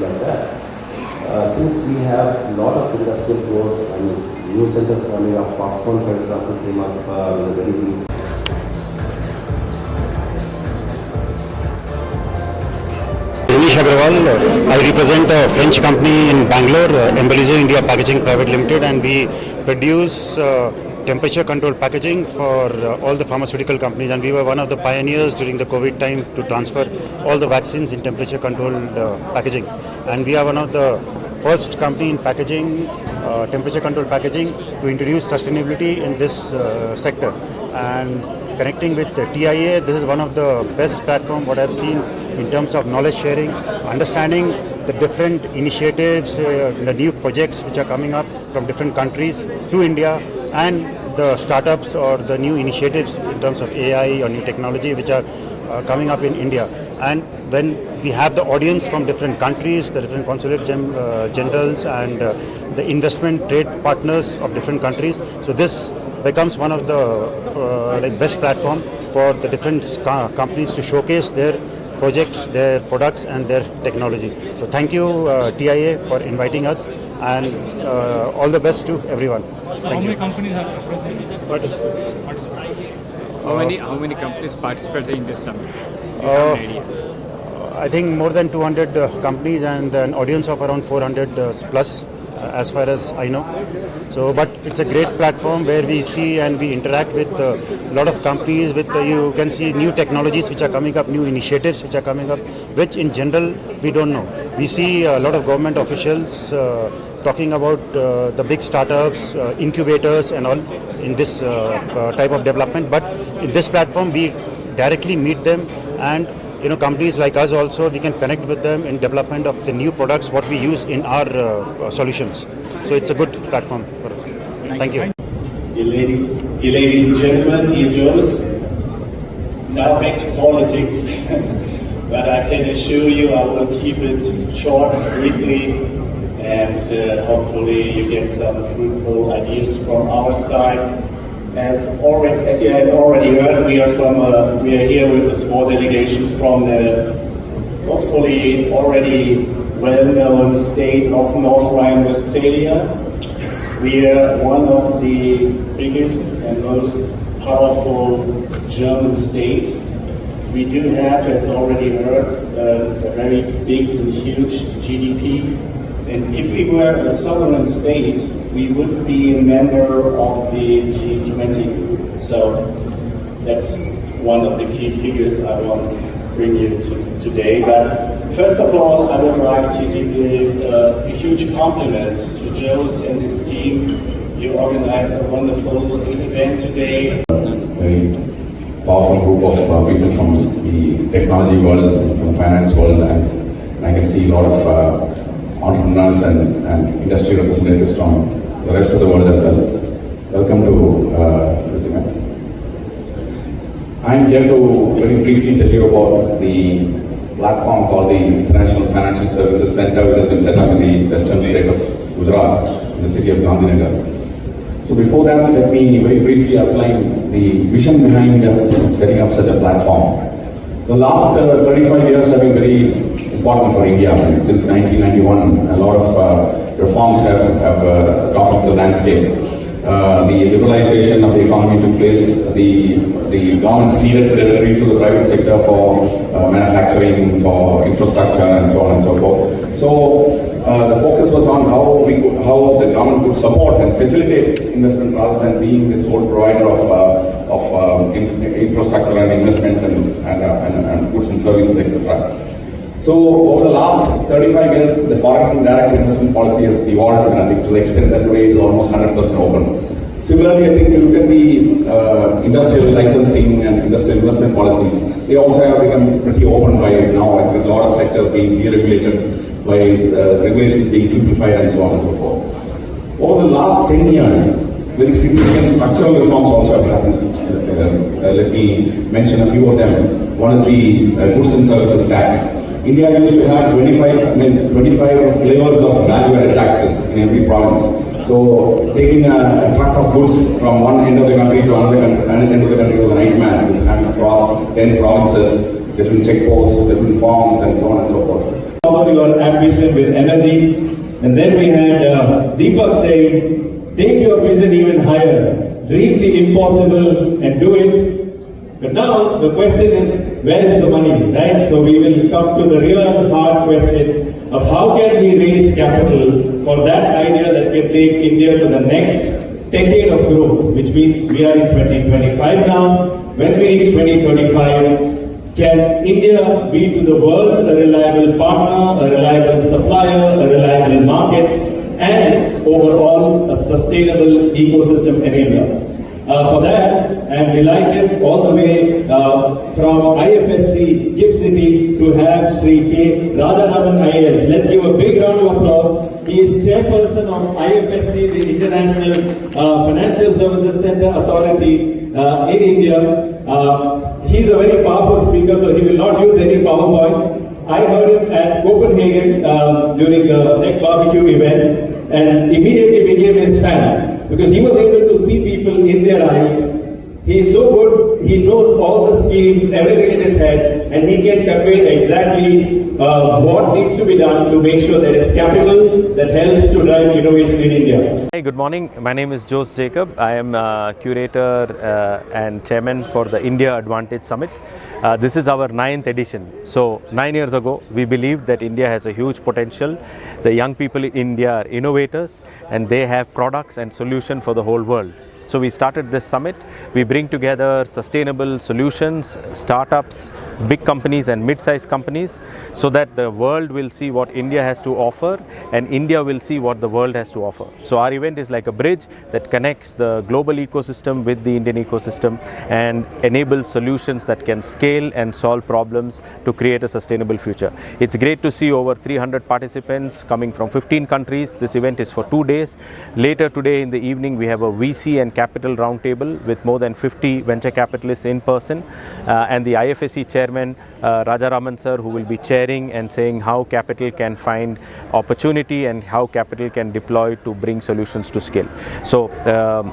like that. Since we have a lot of industrial growth and new centers coming up, Foxconn, for example, came up with a very big. Anish Agrawal, I represent a French company in Bangalore, Embellizo India Packaging Private Limited, and we produce temperature controlled packaging for all the pharmaceutical companies, and we were one of the pioneers during the COVID time to transfer all the vaccines in temperature controlled packaging, and we are one of the first company in packaging, temperature controlled packaging, to introduce sustainability in this sector. And connecting with the TIA, this is one of the best platform what I've seen in terms of knowledge sharing, understanding the different initiatives, the new projects which are coming up from different countries to India, and the startups or the new initiatives in terms of AI or new technology which are coming up in India. And when we have the audience from different countries, the different consulate generals and the investment trade partners of different countries, so this becomes one of the best platform for the different companies to showcase their projects, their products and their technology. So thank you TIA for inviting us, and all the best to everyone. So how many companies have participated? How many companies participated in this summit? Do you have an idea? I think more than 200 companies and an audience of around 400 plus, as far as I know. So, but it's a great platform where we see and we interact with a lot of companies. With you can see new technologies which are coming up, new initiatives which are coming up, which in general we don't know. We see a lot of government officials talking about the big startups, incubators and all in this type of development. But in this platform, we directly meet them, and companies like us also, we can connect with them in development of the new products what we use in our solutions. So it's a good platform for us. Thank you. Dear ladies and gentlemen, dear Joes, now back to politics. But I can assure you I will keep it short, briefly, and hopefully you get some fruitful ideas from our side. As you have already heard, we are here with a small delegation from the hopefully already well-known state of North Rhine-Westphalia. We are one of the biggest and most powerful German states. We do have, as already heard, a very big and huge GDP. And if we were a sovereign state, we would be a member of the G20. So that's one of the key figures I want to bring you to today. But first of all, I would like to give a huge compliment to Joes and his team. You organized a wonderful event today. Very powerful group of people from the technology world, from the finance world, and I can see a lot of entrepreneurs and industry representatives from the rest of the world as well. Welcome to this event. I'm here to very briefly tell you about the platform called the International Financial Services Center, which has been set up in the western state of Gujarat, in the city of Gandhinagar. So before that, let me very briefly outline the vision behind setting up such a platform. The last 35 years have been very important for India. Since 1991, a lot of reforms have come up the landscape. The liberalization of the economy took place. The government ceded territory to the private sector for manufacturing, for infrastructure, and so on and so forth. So the focus was on how the government could support and facilitate investment rather than being the sole provider of infrastructure and investment and goods and services, etc. So over the last 35 years, the foreign direct investment policy has evolved, and I think to the extent that today is almost 100% open. Similarly, I think if you look at the industrial licensing and industrial investment policies, they also have become pretty open by now. I think a lot of sectors being deregulated, by regulations being simplified, and so on and so forth. Over the last 10 years, very significant structural reforms also have happened. Let me mention a few of them. One is the goods and services tax. India used to have 25 flavors of value-added taxes in every province. So taking a truck of goods from one end of the country to another end of the country was a nightmare. You had to cross 10 provinces, different checkposts, different forms, and so on and so forth. power your ambition with energy. And then we had Deepak saying, take your vision even higher, dream the impossible and do it. But now the question is, where is the money, right? So we will come to the real hard question of how can we raise capital for that idea that can take India to the next decade of growth, which means we are in 2025 now. When we reach 2035, can India be to the world a reliable partner, a reliable supplier, a reliable market, and overall a sustainable ecosystem enabler? For that, I am delighted all the way from IFSC GIFT City to have Sri K. Radharaman IAS. Let's give a big round of applause. He is chairperson of IFSC, the International Financial Services Center Authority in India. He's a very powerful speaker, so he will not use any PowerPoint. I heard him at Copenhagen during the Tech Barbecue event and immediately became his fan because he was able to see people in their eyes. He is so good, he knows all the schemes, everything in his head, and he can convey exactly what needs to be done to make sure there is capital that helps to drive innovation in India. Hi, good morning. My name is Jose Jacob. I am curator and chairman for the India Advantage Summit. This is our 9th edition. So 9 years ago, we believed that India has a huge potential. The young people in India are innovators and they have products and solutions for the whole world. So we started this summit. We bring together sustainable solutions, startups, big companies and mid-sized companies so that the world will see what India has to offer and India will see what the world has to offer. So our event is like a bridge that connects the global ecosystem with the Indian ecosystem and enables solutions that can scale and solve problems to create a sustainable future. It's great to see over 300 participants coming from 15 countries. This event is for 2 days. Later today in the evening, we have a VC and Capital Roundtable with more than 50 venture capitalists in person and the IFSC chairman Radharaman sir, who will be chairing and saying how capital can find opportunity and how capital can deploy to bring solutions to scale. So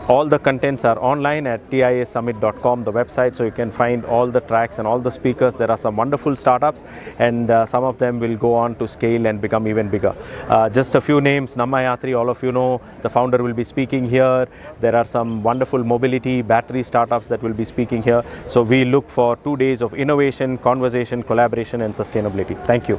all the contents are online at tiasummit.com, the website, so you can find all the tracks and all the speakers. There are some wonderful startups and some of them will go on to scale and become even bigger. Just a few names, Nammayatri, all of you know, the founder will be speaking here. There are some wonderful mobility, battery startups that will be speaking here. So we look for 2 days of innovation, conversation, collaboration and sustainability. Thank you.